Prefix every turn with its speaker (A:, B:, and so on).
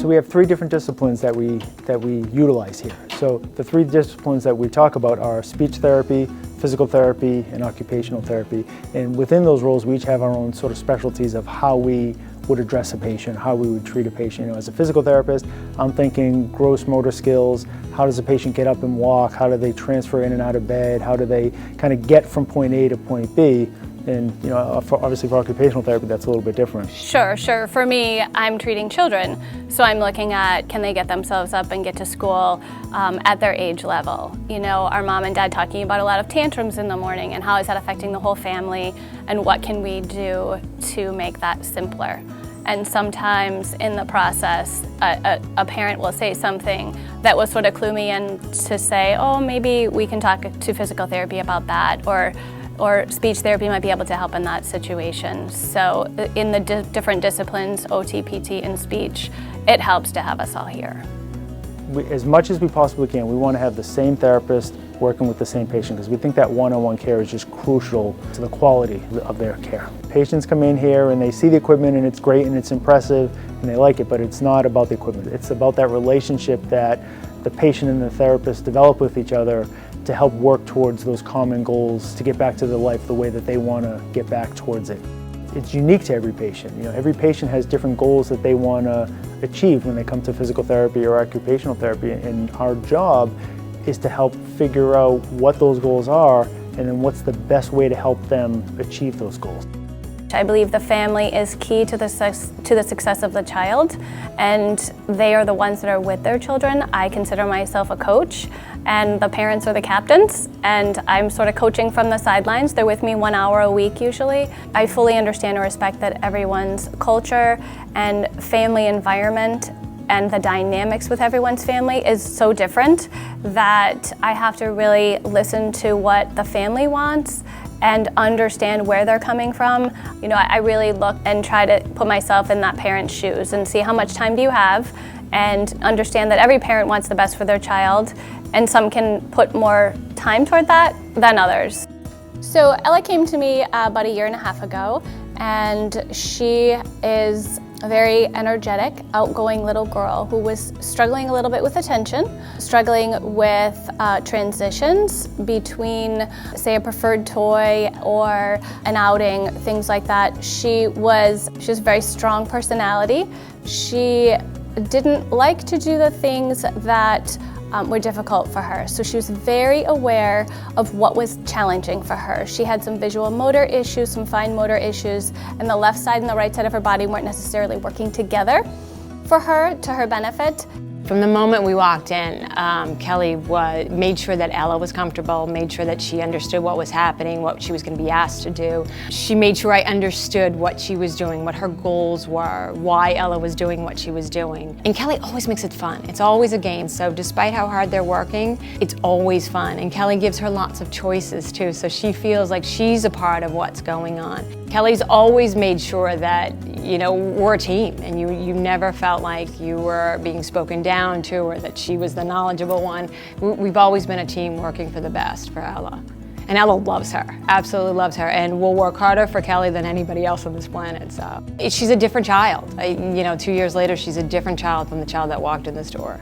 A: So we have three different disciplines that we utilize here. So the three disciplines that we talk about are speech therapy, physical therapy, and occupational therapy. And within those roles, we each have our own sort of specialties of how we would address a patient, how we would treat a patient. As a physical therapist, I'm thinking gross motor skills. How does a patient get up and walk? How do they transfer in and out of bed? How do they kind of get from point A to point B? And obviously for occupational therapy, that's a little bit different.
B: Sure. For me, I'm treating children, so I'm looking at can they get themselves up and get to school at their age level. Our mom and dad talking about a lot of tantrums in the morning and how is that affecting the whole family and what can we do to make that simpler. And sometimes in the process, a parent will say something that will sort of clue me in to say, oh, maybe we can talk to physical therapy about that, or speech therapy might be able to help in that situation. So in the different disciplines, OT, PT, and speech, it helps to have us all here.
A: As much as we possibly can, we want to have the same therapist working with the same patient because we think that one-on-one care is just crucial to the quality of their care. Patients come in here and they see the equipment and it's great and it's impressive and they like it, but it's not about the equipment. It's about that relationship that the patient and the therapist develop with each other to help work towards those common goals to get back to their life the way that they want to get back towards it. It's unique to every patient. Every patient has different goals that they want to achieve when they come to physical therapy or occupational therapy, and our job is to help figure out what those goals are and then what's the best way to help them achieve those goals.
B: I believe the family is key to the success of the child, and they are the ones that are with their children. I consider myself a coach, and the parents are the captains, and I'm sort of coaching from the sidelines. They're with me 1 hour a week usually. I fully understand and respect that everyone's culture and family environment and the dynamics with everyone's family is so different that I have to really listen to what the family wants and understand where they're coming from. I really look and try to put myself in that parent's shoes and see how much time do you have, and understand that every parent wants the best for their child, and some can put more time toward that than others. So Ella came to me about 1.5 years ago, and she is a very energetic, outgoing little girl who was struggling a little bit with attention, struggling with transitions between, say, a preferred toy or an outing, things like that. She has a very strong personality. She didn't like to do the things that were difficult for her. So she was very aware of what was challenging for her. She had some visual motor issues, some fine motor issues, and the left side and the right side of her body weren't necessarily working together for her to her benefit.
C: From the moment we walked in, Kelly made sure that Ella was comfortable, made sure that she understood what was happening, what she was going to be asked to do. She made sure I understood what she was doing, what her goals were, why Ella was doing what she was doing. And Kelly always makes it fun. It's always a game, so despite how hard they're working, it's always fun. And Kelly gives her lots of choices too, so she feels like she's a part of what's going on. Kelly's always made sure that, we're a team, and you never felt like you were being spoken down to or that she was the knowledgeable one. We've always been a team working for the best for Ella. And Ella loves her, absolutely loves her, and will work harder for Kelly than anybody else on this planet. So she's a different child. 2 years later, she's a different child from the child that walked in this door.